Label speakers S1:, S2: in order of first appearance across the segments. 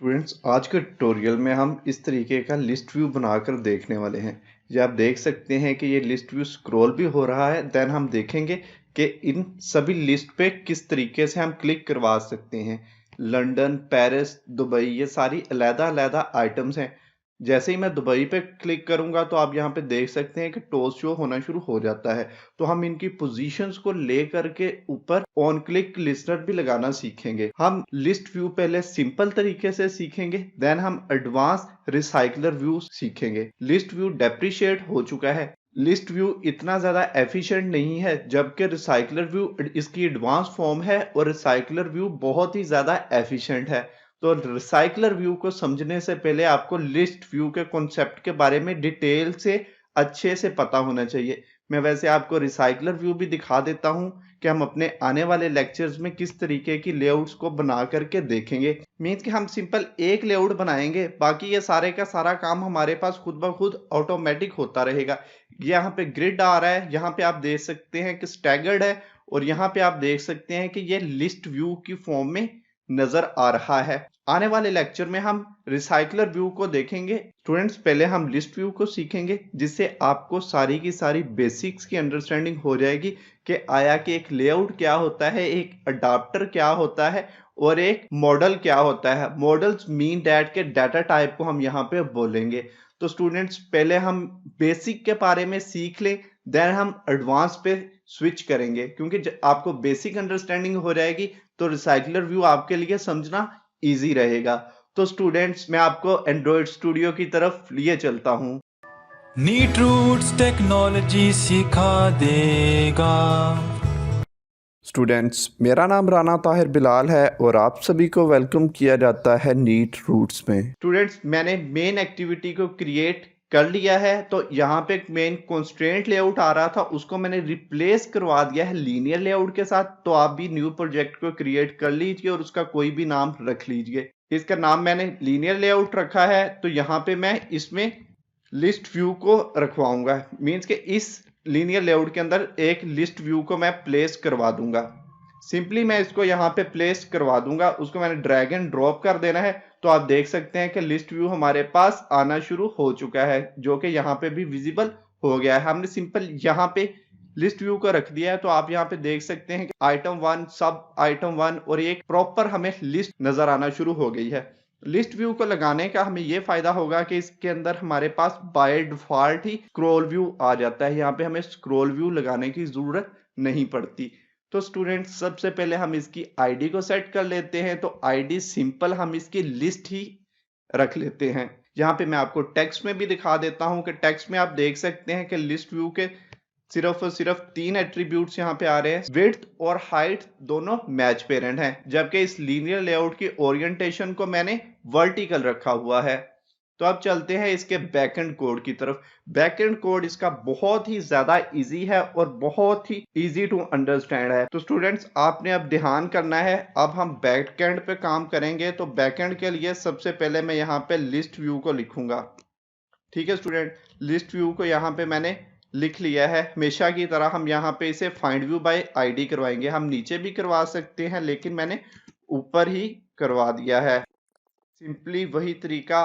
S1: Students, आज के tutorial में हम इस तरीके का लिस्ट व्यू बनाकर देखने वाले हैं। ये आप देख सकते हैं कि ये लिस्ट व्यू स्क्रॉल भी हो रहा है। देन हम देखेंगे कि इन सभी लिस्ट पे किस तरीके से हम क्लिक करवा सकते हैं। लंदन, पेरिस, दुबई, ये सारी अलग-अलग आइटम्स हैं। जैसे ही मैं दुबई पे क्लिक करूंगा तो आप यहाँ पे देख सकते हैं कि टॉस शो होना शुरू हो जाता है। तो हम इनकी पोजीशंस को ले करके ऊपर ऑन क्लिक लिस्टर भी लगाना सीखेंगे। हम लिस्ट व्यू पहले सिंपल तरीके से सीखेंगे, देन हम एडवांस रिसाइकलर व्यू सीखेंगे। लिस्ट व्यू डेप्रिशिएट हो चुका है। लिस्ट व्यू इतना ज्यादा एफिशिएंट नहीं है, जबकि रिसाइकलर व्यू इसकी एडवांस फॉर्म है और रिसाइकलर व्यू बहुत ही ज्यादा एफिशिएंट है। तो रिसाइकलर व्यू को समझने से पहले आपको लिस्ट व्यू के कॉन्सेप्ट के बारे में डिटेल से अच्छे से पता होना चाहिए। मैं वैसे आपको रिसाइकलर व्यू भी दिखा देता हूं कि हम अपने आने वाले लेक्चर्स में किस तरीके की लेआउट्स को बना करके देखेंगे। मीन्स कि हम सिंपल एक लेआउट बनाएंगे, बाकी ये सारे का सारा काम हमारे पास खुद ब खुद ऑटोमेटिक होता रहेगा। यहाँ पे ग्रिड आ रहा है, यहाँ पे आप देख सकते हैं कि स्टैगर्ड है, और यहाँ पे आप देख सकते हैं कि ये लिस्ट व्यू की फॉर्म में नजर आ रहा है। आने वाले लेक्चर में हम रिसाइकलर व्यू को देखेंगे। स्टूडेंट्स, पहले हम लिस्ट व्यू को सीखेंगे, जिससे आपको सारी की सारी बेसिक्स की अंडरस्टैंडिंग हो जाएगी कि आया कि एक लेआउट क्या होता है, एक अडाप्टर क्या होता है और एक मॉडल क्या होता है। मॉडल्स मीन दैट के डाटा टाइप को हम यहाँ पे बोलेंगे। तो स्टूडेंट्स, पहले हम बेसिक के बारे में सीख लें, देन हम एडवांस पे स्विच करेंगे, क्योंकि आपको बेसिक अंडरस्टैंडिंग हो जाएगी तो रिसाइकलर व्यू आपके लिए समझना इजी रहेगा। तो स्टूडेंट्स, मैं आपको एंड्रॉइड स्टूडियो की तरफ लिए चलता हूं।
S2: नीट रूट्स टेक्नोलॉजी सिखा देगा।
S1: स्टूडेंट्स, मेरा नाम राना ताहिर बिलाल है और आप सभी को वेलकम किया जाता है नीट रूट्स में। स्टूडेंट्स, मैंने मेन एक्टिविटी को क्रिएट कर लिया है। तो यहाँ पे एक मेन कॉन्स्ट्रेंट लेआउट आ रहा था, उसको मैंने रिप्लेस करवा दिया है लीनियर लेआउट के साथ। तो आप भी न्यू प्रोजेक्ट को क्रिएट कर लीजिए और उसका कोई भी नाम रख लीजिए। इसका नाम मैंने लीनियर लेआउट रखा है। तो यहाँ पे मैं इसमें लिस्ट व्यू को रखवाऊंगा। मीन्स के इस लीनियर लेआउट के अंदर एक लिस्ट व्यू को मैं प्लेस करवा दूंगा। सिंपली मैं इसको यहाँ पे प्लेस करवा दूंगा, उसको मैंने ड्रैग एंड ड्रॉप कर देना है। तो आप देख सकते हैं कि लिस्ट व्यू हमारे पास आना शुरू हो चुका है, जो कि यहाँ पे भी विजिबल हो गया है। हमने सिंपल यहाँ पे लिस्ट व्यू को रख दिया है। तो आप यहाँ पे देख सकते हैं कि आइटम 1, सब आइटम 1 और एक प्रॉपर हमें लिस्ट नजर आना शुरू हो गई है। लिस्ट व्यू को लगाने का हमें यह फायदा होगा कि इसके अंदर हमारे पास बाय डिफॉल्ट ही स्क्रॉल व्यू आ जाता है। यहाँ पे हमें स्क्रॉल व्यू लगाने की जरूरत नहीं पड़ती। तो स्टूडेंट्स, सबसे पहले हम इसकी आईडी को सेट कर लेते हैं। तो आईडी सिंपल हम इसकी लिस्ट ही रख लेते हैं। यहाँ पे मैं आपको टेक्स्ट में भी दिखा देता हूं कि टेक्स्ट में आप देख सकते हैं कि लिस्ट व्यू के सिर्फ और सिर्फ 3 एट्रीब्यूट्स यहाँ पे आ रहे हैं। विड्थ और हाइट दोनों मैच पेरेंट हैं, जबकि इस लीनियर लेआउट की ओरिएंटेशन को मैंने वर्टिकल रखा हुआ है। तो अब चलते हैं इसके बैकएंड कोड की तरफ। बैकएंड कोड इसका बहुत ही ज्यादा इजी है और बहुत ही इजी टू अंडरस्टैंड है। तो स्टूडेंट्स, आपने अब ध्यान करना है। अब हम बैकएंड पे काम करेंगे। तो बैकएंड के लिए सबसे पहले मैं यहाँ पे लिस्ट व्यू को लिखूंगा। ठीक है स्टूडेंट, लिस्ट व्यू को यहाँ पे मैंने लिख लिया है। हमेशा की तरह हम यहाँ पे इसे फाइंड व्यू बाय आईडी करवाएंगे। हम नीचे भी करवा सकते हैं, लेकिन मैंने ऊपर ही करवा दिया है। सिंपली वही तरीका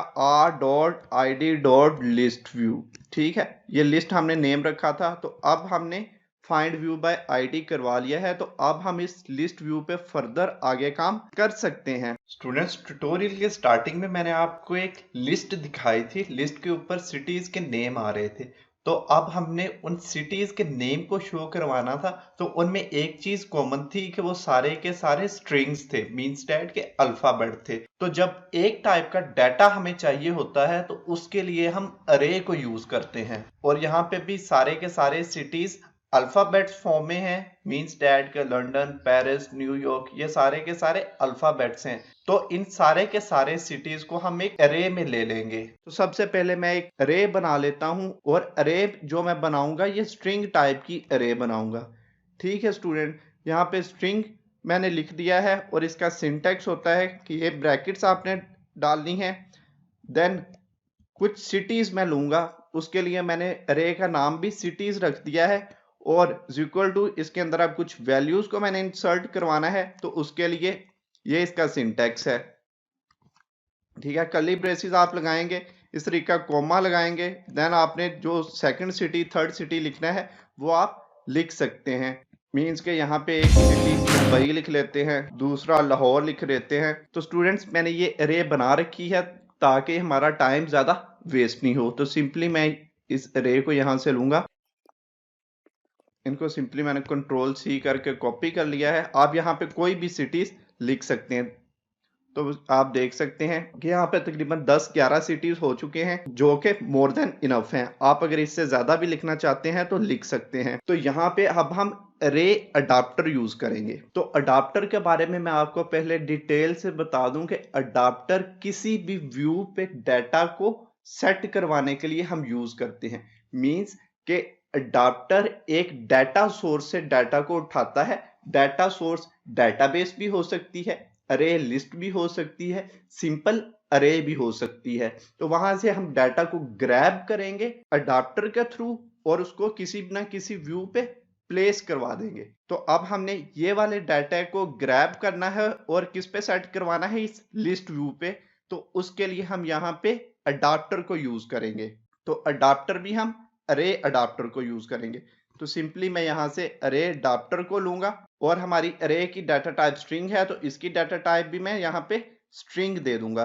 S1: r.id.list व्यू। ठीक है, ये लिस्ट हमने नेम रखा था। तो अब हमने फाइंड व्यू बाय आईडी करवा लिया है। तो अब हम इस लिस्ट व्यू पे फर्दर आगे काम कर सकते हैं। स्टूडेंट्स, ट्यूटोरियल के स्टार्टिंग में मैंने आपको एक लिस्ट दिखाई थी। लिस्ट के ऊपर सिटीज के नेम आ रहे थे। तो अब हमने उन सिटीज के नेम को शो करवाना था। तो उनमें एक चीज कॉमन थी कि वो सारे के सारे स्ट्रिंग्स थे, मींस दैट के अल्फाबेट थे। तो जब एक टाइप का डाटा हमें चाहिए होता है तो उसके लिए हम अरे को यूज करते हैं। और यहाँ पे भी सारे के सारे सिटीज अल्फाबेट्स फॉर्म में हैं। मींस दैट के लंदन, पेरिस, न्यूयॉर्क, ये सारे के सारे अल्फाबेट्स हैं। तो इन सारे के सारे सिटीज को हम एक अरे में ले लेंगे। तो सबसे पहले मैं एक अरे बना लेता हूं, और अरे जो मैं बनाऊंगा ये स्ट्रिंग टाइप की अरे बनाऊंगा। ठीक है स्टूडेंट, यहाँ पे स्ट्रिंग मैंने लिख दिया है और इसका सिंटैक्स होता है कि ये ब्रैकेट्स आपने डालनी है। देन कुछ सिटीज मैं लूंगा, उसके लिए मैंने अरे का नाम भी सिटीज रख दिया है। और इक्वल टू इसके अंदर अब कुछ वैल्यूज को मैंने इंसर्ट करवाना है। तो उसके लिए ये इसका सिंटैक्स है। ठीक है, कर्ली ब्रेसेस आप लगाएंगे, इस तरीके का कोमा लगाएंगे, देन आपने जो सेकंड सिटी थर्ड सिटी लिखना है वो आप लिख सकते हैं। मीन्स के यहाँ पे एक सिटी मुंबई लिख लेते हैं, दूसरा लाहौर लिख लेते हैं। तो स्टूडेंट्स मैंने ये अरे बना रखी है ताकि हमारा टाइम ज़्यादा वेस्ट नहीं हो। तो सिंपली मैं इस अरे को यहाँ से लूँगा, इनको सिंपली मैंने कंट्रोल सी करके कॉपी कर लिया है। आप यहाँ पे कोई भी सिटीज लिख सकते हैं। तो आप देख सकते हैं कि यहाँ पे तकरीबन 10-11 सिटीज हो चुके हैं जो कि मोर देन इनफ हैं। आप अगर इससे ज्यादा भी लिखना चाहते हैं तो लिख सकते हैं। तो यहाँ पे अब हम अरे अडाप्टर यूज करेंगे। तो अडाप्टर के बारे में मैं आपको पहले डिटेल से बता दूं कि अडाप्टर किसी भी व्यू पे डाटा को सेट करवाने के लिए हम यूज करते हैं। मींस के अडाप्टर एक डाटा सोर्स से डाटा को उठाता है। डाटा सोर्स डाटाबेस भी हो सकती है, अरे लिस्ट भी हो सकती है, सिंपल अरे भी हो सकती है। तो वहां से हम डाटा को ग्रैब करेंगे अडाप्टर के थ्रू और उसको किसी ना किसी व्यू पे प्लेस करवा देंगे। तो अब हमने ये वाले डाटा को ग्रैब करना है और किस पे सेट करवाना है, इस लिस्ट व्यू पे। तो उसके लिए हम यहाँ पे अडाप्टर को यूज करेंगे। तो अडाप्टर भी हम अरे अडाप्टर को यूज करेंगे। तो सिंपली मैं यहाँ से अरे अडाप्टर को लूंगा और हमारी अरे की डाटा टाइप स्ट्रिंग है तो इसकी डाटा टाइप भी मैं यहाँ पे स्ट्रिंग दे दूंगा।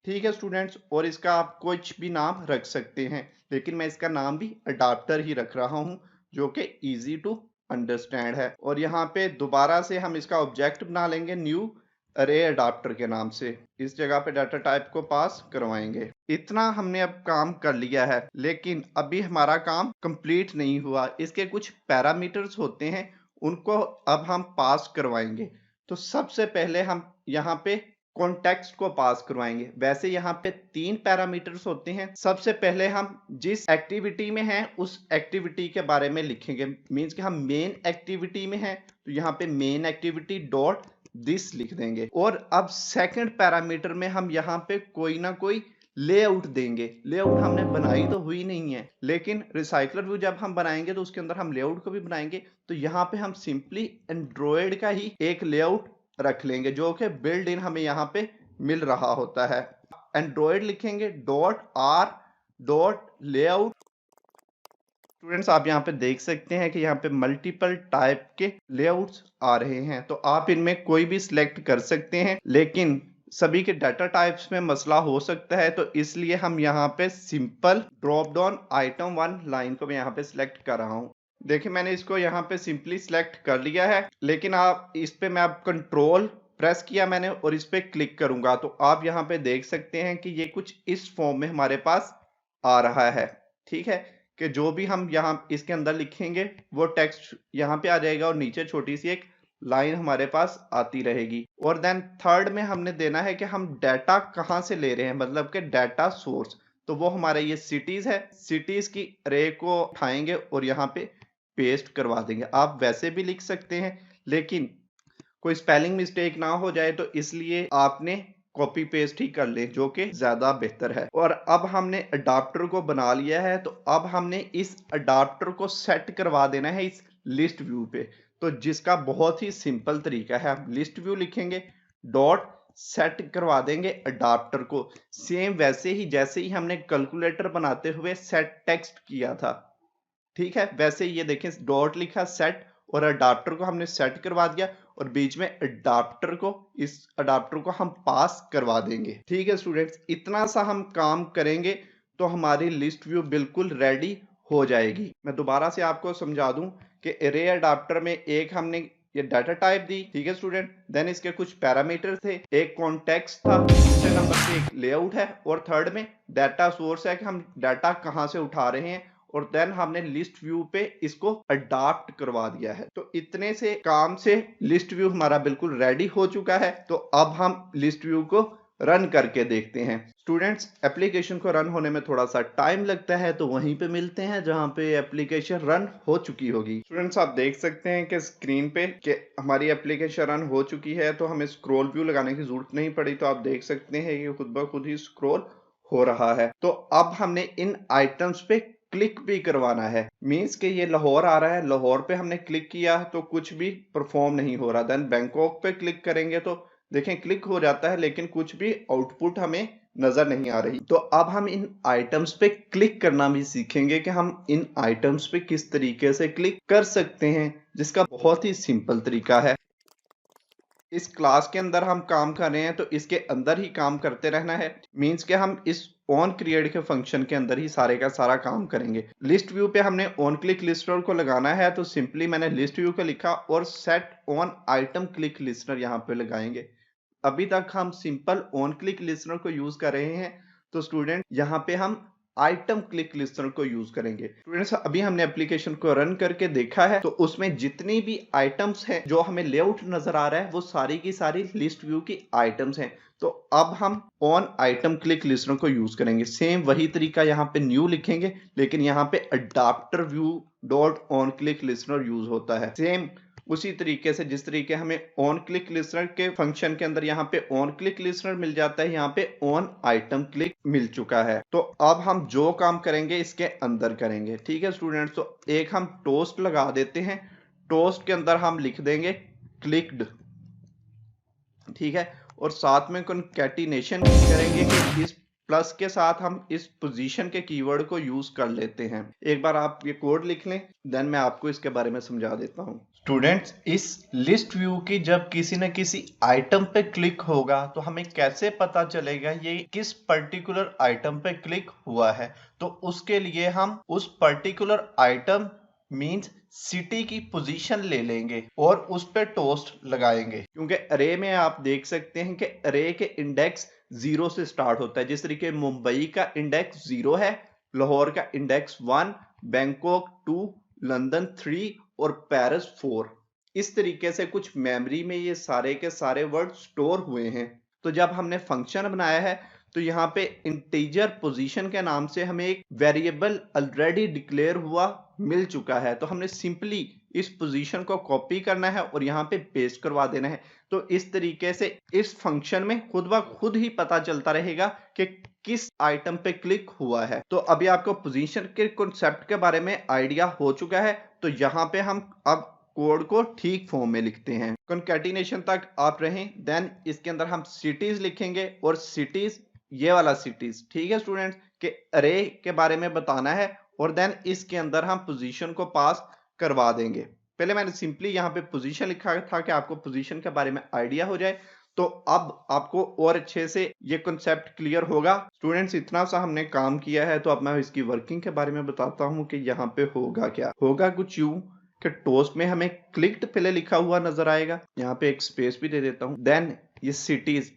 S1: ठीक है स्टूडेंट्स, और इसका आप कुछ भी नाम रख सकते हैं, लेकिन मैं इसका नाम भी अडाप्टर ही रख रहा हूँ जो कि इजी टू अंडरस्टैंड है। और यहाँ पे दोबारा से हम इसका ऑब्जेक्ट बना लेंगे न्यू अरे अडाप्टर के नाम से। इस जगह पे डाटा टाइप को पास करवाएंगे। इतना हमने अब काम कर लिया है, लेकिन अभी हमारा काम कंप्लीट नहीं हुआ। इसके कुछ पैरामीटर्स होते हैं, उनको अब हम पास करवाएंगे। तो सबसे पहले हम यहाँ पे कॉन्टेक्स्ट को पास करवाएंगे। वैसे यहाँ पे 3 पैरामीटर्स होते हैं। सबसे पहले हम जिस एक्टिविटी में हैं उस एक्टिविटी के बारे में लिखेंगे। मींस कि हम मेन एक्टिविटी में हैं तो यहाँ पे मेन एक्टिविटी डॉट दिस लिख देंगे। और अब सेकंड पैरामीटर में हम यहाँ पे कोई ना कोई लेआउट देंगे। लेआउट हमने बनाई तो हुई नहीं है, लेकिन रिसाइकलर व्यू जब हम बनाएंगे तो उसके अंदर हम लेआउट को भी बनाएंगे। तो यहाँ पे हम सिंपली एंड्रॉयड का ही एक लेआउट रख लेंगे जो कि बिल्ड इन हमें यहाँ पे मिल रहा होता है। एंड्रॉयड लिखेंगे dot R dot layout. Students आप यहाँ पे देख सकते हैं कि यहाँ पे मल्टीपल टाइप के लेआउट्स आ रहे हैं। तो आप इनमें कोई भी सिलेक्ट कर सकते हैं, लेकिन सभी के डाटा टाइप्स में मसला हो सकता है। तो इसलिए हम यहाँ पे simple drop down item 1 line को मैं यहाँ पे सिलेक्ट कर रहा हूँ। देखिए मैंने इसको यहाँ पे सिंपली सिलेक्ट कर लिया है, लेकिन आप इस पे मैं अब कंट्रोल प्रेस किया मैंने और इस पे क्लिक करूंगा तो आप यहाँ पे देख सकते हैं कि ये कुछ इस फॉर्म में हमारे पास आ रहा है। ठीक है, कि जो भी हम यहाँ इसके अंदर लिखेंगे वो टेक्स्ट यहाँ पे आ जाएगा और नीचे छोटी सी एक लाइन हमारे पास आती रहेगी। और देन थर्ड में हमने देना है कि हम डाटा कहाँ से ले रहे हैं, मतलब कि डाटा सोर्स। तो वो हमारे ये सिटीज है, सिटीज की अरे को उठाएंगे और यहाँ पे पेस्ट करवा देंगे। आप वैसे भी लिख सकते हैं, लेकिन कोई स्पेलिंग मिस्टेक ना हो जाए तो इसलिए आपने कॉपी पेस्ट ही कर ले, जो कि ज्यादा बेहतर है। और अब हमने अडाप्टर को बना लिया है तो अब हमने इस अडाप्टर को सेट करवा देना है इस लिस्ट व्यू पे। तो जिसका बहुत ही सिंपल तरीका है, हम लिस्ट व्यू लिखेंगे डॉट सेट करवा देंगे अडाप्टर को, सेम वैसे ही जैसे ही हमने कैलकुलेटर बनाते हुए सेट टेक्स्ट किया था। ठीक है, वैसे ही ये देखें डॉट लिखा सेट और अडाप्टर को हमने सेट करवा दिया और बीच में अडाप्टर को, इस अडाप्टर को हम पास करवा देंगे। ठीक है स्टूडेंट्स, इतना सा हम काम करेंगे तो हमारी लिस्ट व्यू बिल्कुल रेडी हो जाएगी। मैं दोबारा से आपको समझा दूं कि अरे अडाप्टर में एक हमने ये डाटा टाइप दी। ठीक है स्टूडेंट, देन इसके कुछ पैरामीटर थे, एक कॉन्टेक्स्ट था, दूसरे नंबर पे एक लेआउट है और थर्ड में डाटा सोर्स है कि हम डाटा कहां से उठा रहे हैं। और देन हमने लिस्ट व्यू पे इसको अडाप्ट करवा दिया है। तो इतने से काम से लिस्ट व्यू हमारा बिल्कुल रेडी हो चुका है। तो अब हम लिस्ट व्यू को रन करके देखते हैं। स्टूडेंट्स एप्लीकेशन को रन होने में थोड़ा सा टाइम लगता है, तो वहीं पे मिलते हैं जहां पे एप्लीकेशन रन हो चुकी होगी। स्टूडेंट्स आप देख सकते हैं कि स्क्रीन पे कि हमारी एप्लीकेशन रन हो चुकी है, तो हमें स्क्रॉल व्यू लगाने की जरूरत नहीं पड़ी। तो आप देख सकते हैं कि खुद ब खुद ही स्क्रॉल हो रहा है। तो अब हमने इन आइटम्स पे क्लिक भी करवाना है। मींस के ये लाहौर आ रहा है, लाहौर पे हमने क्लिक किया तो कुछ भी परफॉर्म नहीं हो रहा। देन बैंकॉक पे क्लिक करेंगे तो देखें क्लिक हो जाता है लेकिन कुछ भी आउटपुट हमें नजर नहीं आ रही। तो अब हम इन आइटम्स पे क्लिक करना भी सीखेंगे कि हम इन आइटम्स पे किस तरीके से क्लिक कर सकते हैं, जिसका बहुत ही सिंपल तरीका है। इस क्लास के अंदर हम काम कर रहे हैं तो इसके अंदर ही काम करते रहना है। मींस के हम इस ऑन क्रिएट के फंक्शन के अंदर ही सारे का सारा काम करेंगे। लिस्ट व्यू पे हमने ऑन क्लिक लिस्टनर को लगाना है, तो सिंपली मैंने लिस्ट व्यू का लिखा और set on item click listener यहाँ पे लगाएंगे। अभी तक हम सिंपल ऑन क्लिक लिस्टनर को यूज कर रहे हैं, तो स्टूडेंट यहाँ पे हम आइटम क्लिक लिस्टनर को यूज करेंगे। स्टूडेंट्स अभी हमने एप्लीकेशन को रन करके देखा है, तो उसमें जितनी भी आइटम्स हैं जो हमें लेआउट नजर आ रहा है वो सारी की सारी लिस्ट व्यू की आइटम्स हैं। तो अब हम ऑन आइटम क्लिक लिस्टनर को यूज करेंगे। सेम वही तरीका यहाँ पे न्यू लिखेंगे, लेकिन यहाँ पे adapter view dot on click listener use होता है। सेम उसी तरीके से जिस तरीके हमें ऑन क्लिक लिस्टनर के फंक्शन के अंदर यहाँ पे ऑन क्लिक लिस्टनर मिल जाता है, यहाँ पे ऑन आइटम क्लिक मिल चुका है। तो अब हम जो काम करेंगे इसके अंदर करेंगे। ठीक है स्टूडेंट्स, तो एक हम टोस्ट लगा देते हैं। टोस्ट के अंदर हम लिख देंगे क्लिक्ड, ठीक है, और साथ में कॉन्कैटिनेशन करेंगे कि इस प्लस के साथ हम इस पोजीशन के कीवर्ड को यूज कर लेते हैं। एक बार आप ये कोड लिख लें, देन मैं आपको इसके बारे में समझा देता हूं। स्टूडेंट्स, इस लिस्ट व्यू की जब किसी न किसी आइटम पे क्लिक होगा तो हमें कैसे पता चलेगा ये किस पर्टिकुलर आइटम पे क्लिक हुआ है। तो उसके लिए हम उस पर्टिकुलर आइटम मींस सिटी की पोजीशन ले लेंगे और उस पे टोस्ट लगाएंगे, क्योंकि अरे में आप देख सकते हैं कि अरे के इंडेक्स 0 से स्टार्ट होता है। जिस तरीके मुंबई का इंडेक्स 0 है, लाहौर का इंडेक्स 1, बैंकॉक 2, लंदन 3 और पेरिस 4। इस तरीके से कुछ मेमोरी में ये सारे के सारे वर्ड स्टोर हुए हैं। तो जब हमने फंक्शन बनाया है तो यहाँ पे इंटीजर पोजीशन के नाम से हमें एक वेरिएबल ऑलरेडी डिक्लेयर हुआ मिल चुका है। तो हमने सिंपली इस पोजीशन को कॉपी करना है और यहाँ पे पेस्ट करवा देना है। तो इस तरीके से इस फंक्शन में खुद ब खुद ही पता चलता रहेगा कि किस आइटम पे क्लिक हुआ है। तो अभी आपको पोजीशन के कॉन्सेप्ट के बारे में आइडिया हो चुका है। तो यहाँ पे हम अब कोड को ठीक फॉर्म में लिखते हैं। कॉन्कैटिनेशन तक आप रहें, देन इसके अंदर हम सिटीज लिखेंगे और सिटीज ये वाला सिटीज, ठीक है स्टूडेंट्स, के अरे के बारे में बताना है और देन इसके अंदर हम पोजीशन को पास करवा देंगे। पहले मैंने सिंपली यहाँ पे पोजीशन लिखा था कि आपको पोजीशन के बारे में आइडिया हो जाए। तो अब आपको और अच्छे से ये कॉन्सेप्ट क्लियर होगा। स्टूडेंट्स, इतना सा हमने काम किया है, तो अब मैं इसकी वर्किंग के बारे में बताता हूँ कि यहाँ पे होगा क्या। होगा कुछ यूं कि टोस्ट में हमें क्लिक्ड पहले लिखा हुआ नजर आएगा। यहाँ पे एक स्पेस भी दे देता हूँ। देन ये सिटीज,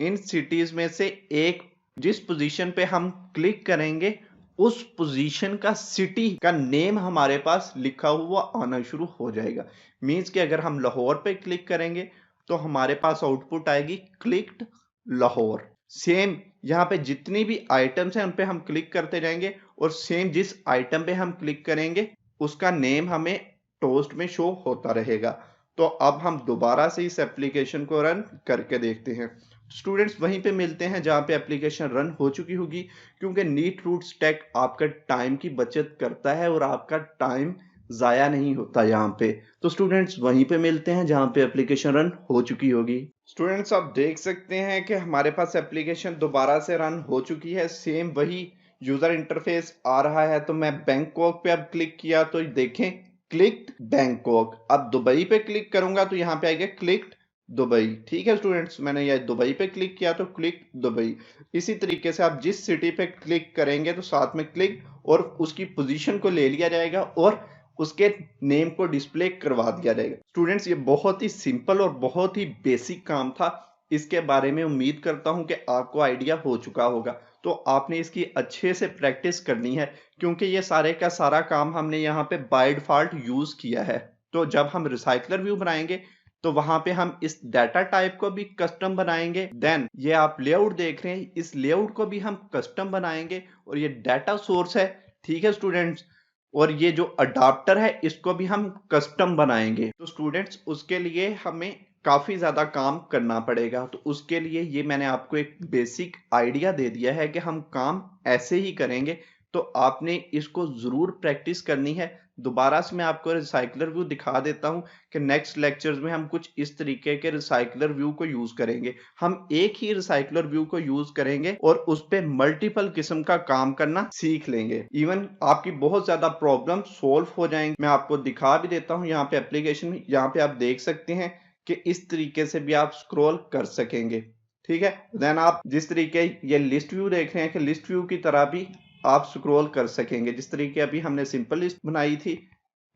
S1: इन सिटीज में से एक जिस पोजीशन पे हम क्लिक करेंगे उस पोजीशन का सिटी का नेम हमारे पास लिखा हुआ आना शुरू हो जाएगा। मींस कि अगर हम लाहौर पे क्लिक करेंगे तो हमारे पास आउटपुट आएगी क्लिक्ड लाहौर। सेम यहाँ पे जितनी भी आइटम्स हैं उन पे हम क्लिक करते जाएंगे और सेम जिस आइटम पे हम क्लिक करेंगे उसका नेम हमें टोस्ट में शो होता रहेगा। तो अब हम दोबारा से इस एप्लीकेशन को रन करके देखते हैं। स्टूडेंट्स, वहीं पे मिलते हैं जहां पे एप्लीकेशन रन हो चुकी होगी, क्योंकि नीट रूट्स टेक आपका टाइम की बचत करता है और आपका टाइम जाया नहीं होता यहाँ पे। तो स्टूडेंट्स, वहीं पे मिलते हैं जहां पे एप्लीकेशन रन हो चुकी होगी। स्टूडेंट्स, आप देख सकते हैं कि हमारे पास एप्लीकेशन दोबारा से रन हो चुकी है। सेम वही यूजर इंटरफेस आ रहा है। तो मैं बैंकॉक पे अब क्लिक किया तो देखें क्लिक्ड बैंकॉक। अब दुबई पे क्लिक करूंगा तो यहाँ पे आएगा क्लिक्ड दुबई। ठीक है स्टूडेंट्स, मैंने यह दुबई पे क्लिक किया तो क्लिक दुबई। इसी तरीके से आप जिस सिटी पे क्लिक करेंगे तो साथ में क्लिक और उसकी पोजीशन को ले लिया जाएगा और उसके नेम को डिस्प्ले करवा दिया जाएगा। स्टूडेंट्स, ये बहुत ही सिंपल और बहुत ही बेसिक काम था। इसके बारे में उम्मीद करता हूं कि आपको आइडिया हो चुका होगा। तो आपने इसकी अच्छे से प्रैक्टिस करनी है, क्योंकि ये सारे का सारा काम हमने यहाँ पे बाय डिफॉल्ट यूज किया है। तो जब हम रिसाइकलर व्यू बनाएंगे तो वहां पे हम इस डाटा टाइप को भी कस्टम बनाएंगे। देन ये आप लेआउट देख रहे हैं, इस लेआउट को भी हम कस्टम बनाएंगे और ये डाटा सोर्स है। ठीक है स्टूडेंट्स, और ये जो अडाप्टर है इसको भी हम कस्टम बनाएंगे। तो स्टूडेंट्स, उसके लिए हमें काफी ज्यादा काम करना पड़ेगा। तो उसके लिए ये मैंने आपको एक बेसिक आइडिया दे दिया है कि हम काम ऐसे ही करेंगे। तो आपने इसको जरूर प्रैक्टिस करनी है। दोबारा से मैं आपको रिसाइकलर व्यू दिखा देता हूं कि नेक्स्ट लेक्चर्स में हम कुछ इस तरीके के रिसाइकलर व्यू को यूज करेंगे। हम एक ही रिसाइकलर व्यू को यूज करेंगे और उस पे मल्टीपल किस्म का काम करना सीख लेंगे। इवन आपकी बहुत ज्यादा प्रॉब्लम सोल्व हो जाएंगे। मैं आपको दिखा भी देता हूं यहाँ पे एप्लीकेशन में, यहाँ पे आप देख सकते हैं कि इस तरीके से भी आप स्क्रॉल कर सकेंगे। ठीक है, देन आप जिस तरीके ये लिस्ट व्यू देख रहे हैं कि लिस्ट व्यू की तरह भी आप स्क्रॉल कर सकेंगे। जिस तरीके अभी हमने सिंपल लिस्ट बनाई थी,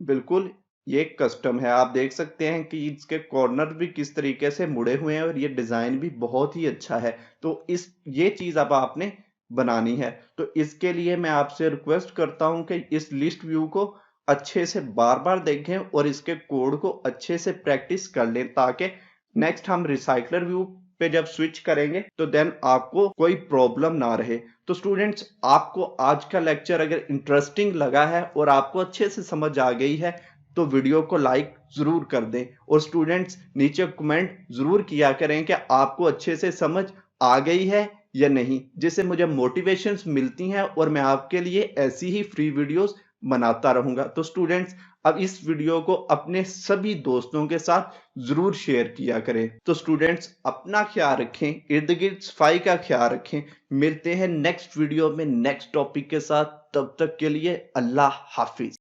S1: बिल्कुल ये कस्टम है। आप देख सकते हैं कि इसके कॉर्नर भी किस तरीके से मुड़े हुए हैं और ये डिजाइन भी बहुत ही अच्छा है। तो ये चीज अब आपने बनानी है। तो इसके लिए मैं आपसे रिक्वेस्ट करता हूं कि इस लिस्ट व्यू को अच्छे से बार बार देखें और इसके कोड को अच्छे से प्रैक्टिस कर लें, ताकि नेक्स्ट हम रिसाइकलर व्यू पे जब स्विच करेंगे तो देन आपको कोई प्रॉब्लम ना रहे। तो स्टूडेंट्स, आपको आज का लेक्चर अगर इंटरेस्टिंग लगा है और आपको अच्छे से समझ आ गई है तो वीडियो को लाइक जरूर कर दें। और स्टूडेंट्स, नीचे कमेंट जरूर किया करें कि आपको अच्छे से समझ आ गई है या नहीं, जिससे मुझे मोटिवेशंस मिलती हैं और मैं आपके लिए ऐसी ही फ्री वीडियोस बनाता रहूंगा। तो स्टूडेंट्स, अब इस वीडियो को अपने सभी दोस्तों के साथ जरूर शेयर किया करें। तो स्टूडेंट्स, अपना ख्याल रखें, इर्द गिर्द सफाई का ख्याल रखें। मिलते हैं नेक्स्ट वीडियो में नेक्स्ट टॉपिक के साथ। तब तक के लिए अल्लाह हाफिज।